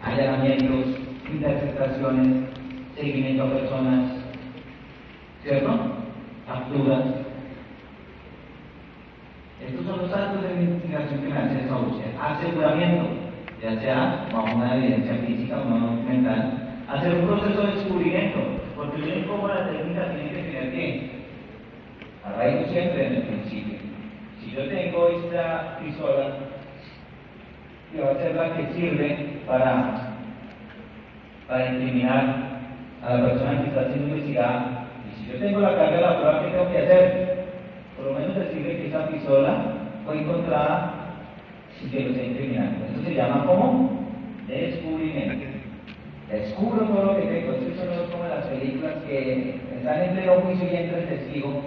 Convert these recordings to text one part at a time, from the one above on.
allanamientos, interceptaciones, seguimiento a personas, ¿cierto? Capturas. Estos son los actos de investigación que me hace esa búsqueda. Aseguramiento, ya sea bajo una evidencia física o no documental. Hacer un proceso de descubrimiento, porque miren cómo la técnica tiene que tener que arraigo siempre en el principio. Si yo tengo esta pistola, que va a ser la que sirve para incriminar a la persona que está siendo investigada, y si yo tengo la carga de la prueba, ¿qué tengo que hacer? Por lo menos decirle que esa pistola fue encontrada y que lo está incriminando. Eso se llama como descubrimiento. Descubro todo lo que tengo. Eso no es como las películas que están en pleno juicio y entra el testigo,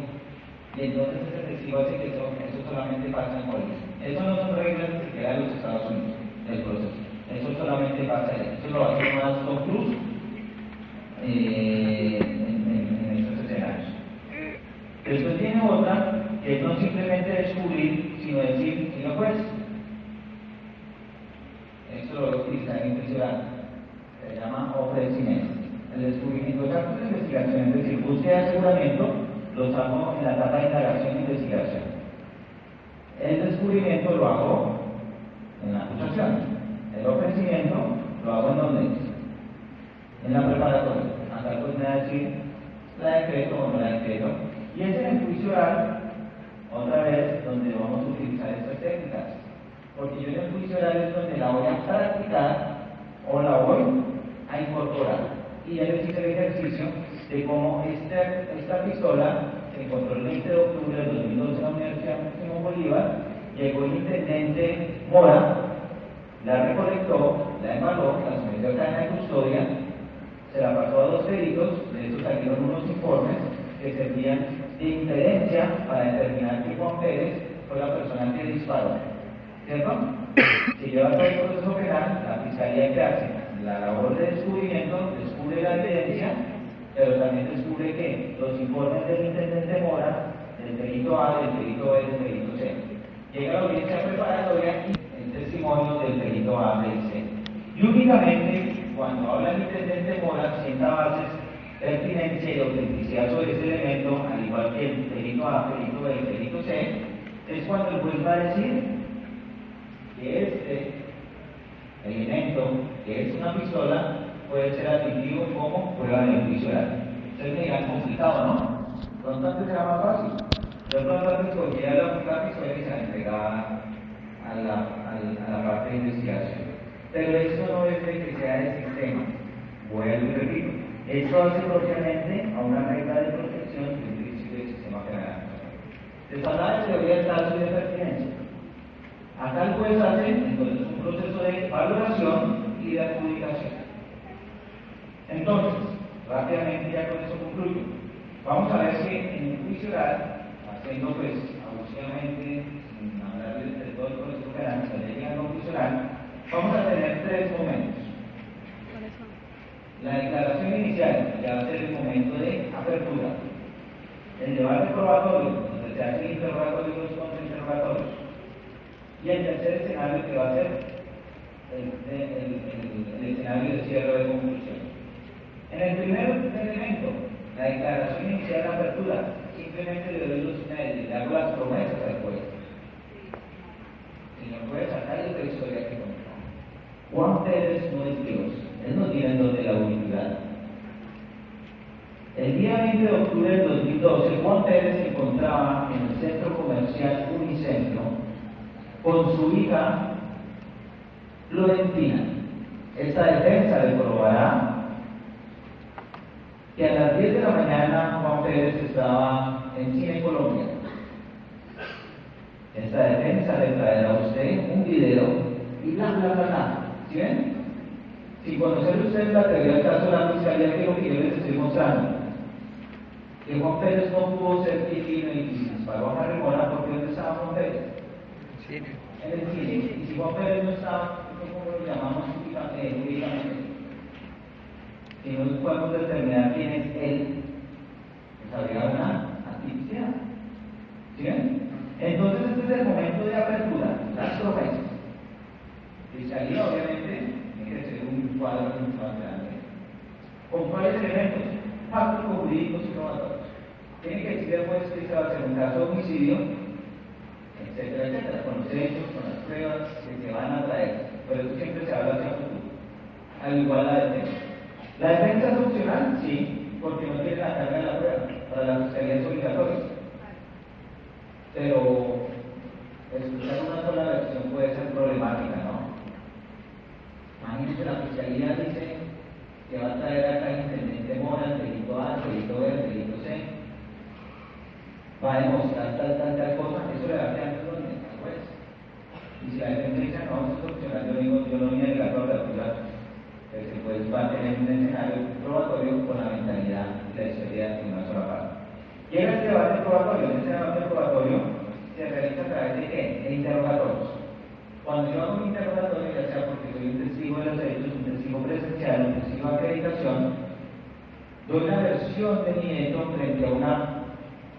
y entonces ese testigo hace que eso solamente pasa en Hollywood. Eso no son reglas ni siquiera de los Estados Unidos, del proceso. Eso solamente pasa ahí. Eso lo hace más Tom Cruise en estos escenarios. Después tiene otra, que es no simplemente descubrir, sino decir, señor juez, esto lo voy a utilizar en impresionante, se llama ofrecimiento. El descubrimiento de actos de investigación, es decir, búsqueda de aseguramiento, los hago en la etapa de indagación e investigación. El descubrimiento lo hago en la acusación. El ofrecimiento lo hago en donde? En la preparatoria. Acá pues me va a decir, la decreto o no la decreto. Y es en el juicio oral, otra vez, donde vamos a utilizar estas técnicas. Porque yo en el juicio oral es donde la voy a practicar o la voy a incorporar. Y ya les hice el ejercicio de cómo esta pistola se encontró el 20 de octubre del 2012 en la Universidad Simón Bolívar, llegó el intendente Mora, la recolectó, la embaló, la sometió a cadena de custodia, se la pasó a 2 peritos, de estos salieron unos informes que servían de inferencia para determinar que Juan Pérez fue la persona que disparó. ¿Cierto? Si lleva todo el proceso penal, la fiscalía que hace la labor de descubrimiento, descubre la evidencia, pero también descubre que los informes del intendente Mora, del perito A, del perito B, del perito C, llega a la audiencia preparatoria y el testimonio del perito A, B y C. Y únicamente cuando habla el intendente Mora, sienta bases de pertinencia y autenticidad sobre este elemento, al igual que el perito A, perito B y perito C, es cuando el juez va a decir que este elemento, que es una pistola, puede ser admitido como prueba de juicio oral. Ustedes me dirán complicado, ¿no? Por lo tanto será más fácil. Yo probablemente escogía la pistola y se la entregaba a la parte de investigación. Pero esto no es de que sea el sistema. Vuelvo y repito. Esto hace propiamente a una regla de protección del principio del sistema penal. Les hablaba de teoría del caso y de pertinencia. Acá el juez hace entonces un proceso de valoración y de adjudicación. Entonces, rápidamente ya con eso concluyo. Vamos a ver que en el juicio oral, haciendo pues abusivamente, sin hablarles de todo el proceso penal, cuando llegando al juicio oral, vamos a tener 3 momentos. La declaración inicial, ya va a ser el momento de apertura. El debate probatorio, donde se hace el interrogatorio y los contrainterrogatorios. Y el tercer escenario que va a ser el escenario de cierre de conclusión. En el primer elemento, la declaración inicial de apertura, simplemente le doy le hago las promesas al juez. Señor juez, acá hay otra historia que contar. Juan Pérez no es Dios, él no tiene el don de la unidad. El día 20 de octubre del 2012, Juan Pérez se encontraba en el centro comercial Unicentro con su hija Florentina. Esta defensa le probará que a las 10 de la mañana Juan Pérez estaba en Cine Colombia. Esta defensa le traerá a usted un video y bla bla bla bla. ¿Sí ven? Sin conocer usted la teoría del caso de la fiscalía, que es lo que yo les estoy mostrando, que Juan Pérez no pudo ser divino y disparó a una remora, porque ¿dónde estaba Juan Pérez? Sí. En el cine. Y si Juan Pérez no estaba, ¿cómo lo llamamos jurídicamente? Si no podemos determinar quién es él, pues habría una actividad. ¿Sí ven? Entonces este es el momento de apertura, las promesas. Fiscalía, obviamente, tiene que ser un cuadro mucho más grande. ¿Con cuáles elementos? Fácticos, jurídicos y probatorios. Tiene que decir el juez que se va a hacer un caso de homicidio, etcétera, etcétera, con los hechos, con las pruebas que se van a traer. Pero eso siempre se habla hacia futuro. Al igual la defensa. ¿La defensa es opcional? Sí, porque no tiene la carga de la prueba. Para la fiscalía es obligatorio. Pero escuchar una sola versión puede ser problemática, ¿no? Imagínense, la fiscalía dice que va a traer acá el intendente Mora, el delito A, el delito B, el delito C, va a demostrar tal cosa, eso le va a quedar al juez. Y si la defensa dice, no, eso es opcional, yo no vine a negar la apertura, pues el juez va a tener un escenario probatorio con la mentalidad y la historia de una sola parte. Llega este debate probatorio, este debate probatorio se realiza a través de ¿qué? De interrogatorios. Cuando yo hago un interrogatorio, ya sea porque soy un testigo de los hechos, un testigo presencial, un testigo de acreditación, doy una versión de mi hecho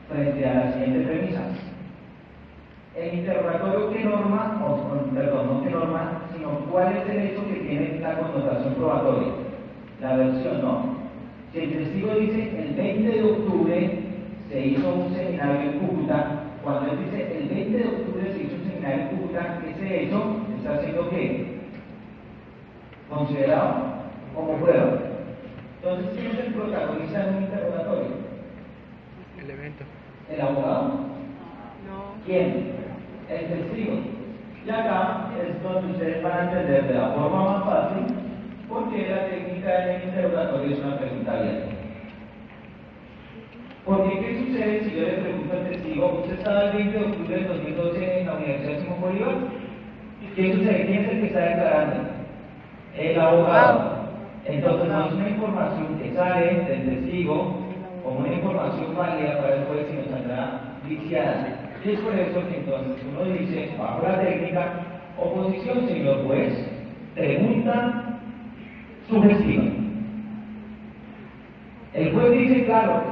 frente a la siguiente premisa. El interrogatorio, ¿qué norma? Perdón, no qué norma, sino cuál es el hecho que tiene la connotación probatoria. La versión no. Si el testigo dice el 20 de octubre se hizo un seminario en Cúcuta, cuando él dice el 20 de octubre se hizo un seminario en Cúcuta, ese hecho está siendo ¿qué? Considerado como prueba. Entonces, ¿quién es el protagonista de un interrogatorio? Elemento. ¿El abogado? No. ¿Quién? El testigo. Y acá es donde ustedes van a entender de la forma más fácil porque la técnica del interrogatorio es una pregunta abierta. Porque, ¿qué sucede si yo le pregunto al testigo, usted estaba el 20 de octubre del 2012 en la Universidad Simón Bolívar? ¿Qué sucede? ¿Quién es el que está declarando? El abogado. Entonces, no es una información que sale del testigo como una información válida para el juez, sino saldrá viciada. Y es por eso que entonces uno dice, bajo la técnica, oposición, señor juez, pregunta sugestiva. El juez dice, claro,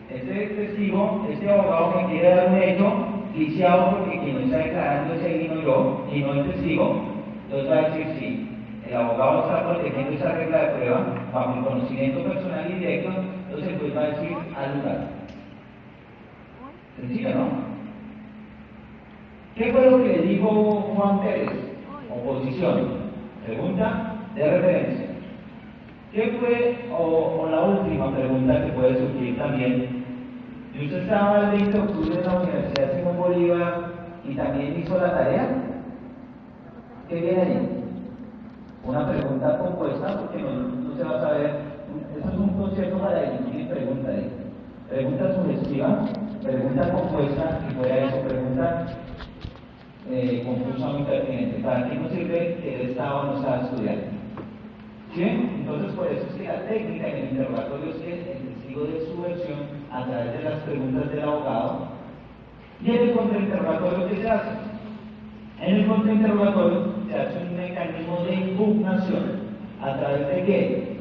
este testigo, este abogado me quiere dar un hecho viciado porque quien lo está declarando es él y no yo, y no el testigo. Entonces va a decir sí. El abogado está protegiendo esa regla de prueba bajo el conocimiento personal y directo, entonces el juez va a decir al lugar. Sencillo, ¿no? ¿Qué fue lo que le dijo Juan Pérez? Oposición. Pregunta de referencia. ¿Qué fue, o la última pregunta que puede surgir también? ¿Y usted estaba el 20 de octubre en la Universidad Simón Bolívar y también hizo la tarea? ¿Qué viene ahí? Una pregunta compuesta, porque no se va a saber. Eso es un concepto para definir pregunta. Pregunta sugestiva, pregunta compuesta y fuera de eso pregunta confusa o impertinente. ¿Para qué nos sirve que él estaba o no estaba estudiando? ¿Sí? Entonces, por eso es que la técnica en el interrogatorio es que el testigo de su versión a través de las preguntas del abogado. Y en el contrainterrogatorio, ¿qué se hace? En el contrainterrogatorio se hace un mecanismo de impugnación. ¿A través de qué?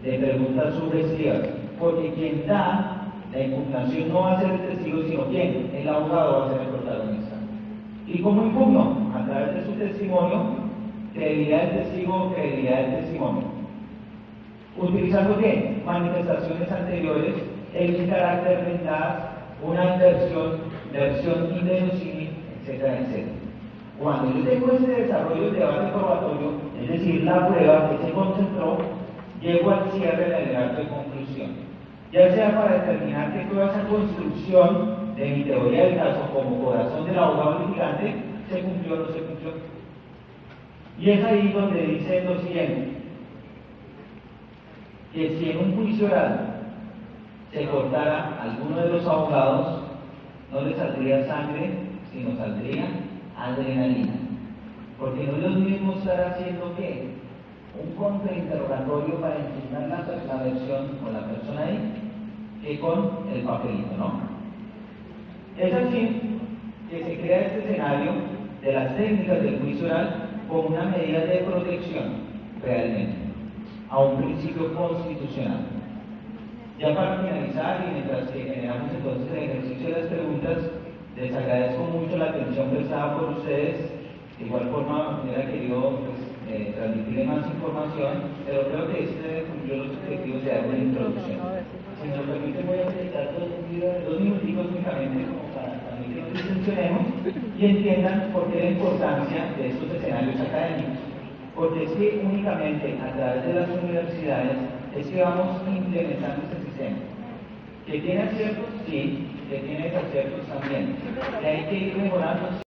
De preguntas sugestivas. Porque quien da la impugnación no va a ser el testigo, sino ¿quién? El abogado va a ser el protagonista. ¿Y cómo impugno? A través de su testimonio, credibilidad del testigo, credibilidad del testimonio. ¿Utilizando qué? Manifestaciones anteriores, el carácter mendaz, una versión inverosímil, etcétera, etcétera. Cuando yo tengo ese desarrollo de debate probatorio, es decir, la prueba que se concentró, llego al cierre del alegato de conclusión. Ya sea para determinar que toda esa construcción de mi teoría del caso como corazón del abogado litigante se cumplió o no se cumplió. Y es ahí donde dice lo siguiente, que si en un juicio oral se cortara a alguno de los abogados, no le saldría sangre, sino saldría adrenalina. Porque no es lo mismo estar haciendo ¿qué? Un contrainterrogatorio para impugnar la versión con la persona ahí, que con el papelito, ¿no? Es así que se crea este escenario de las técnicas del juicio oral como una medida de protección, realmente, a un principio constitucional. Ya para finalizar, y mientras que generamos entonces el ejercicio de las preguntas, les agradezco mucho la atención prestada por ustedes. De igual forma, hubiera querido pues, transmitirle más información, pero creo que este cumplió los objetivos de dar una introducción. Si nos permite, voy a dedicar dos minuticos únicamente como para también que nos distensionemos y entiendan por qué la importancia de estos escenarios académicos. Porque es que únicamente a través de las universidades es que vamos implementando este sistema. ¿Que tiene aciertos? Sí, que tiene desaciertos también. Que hay que ir mejorando.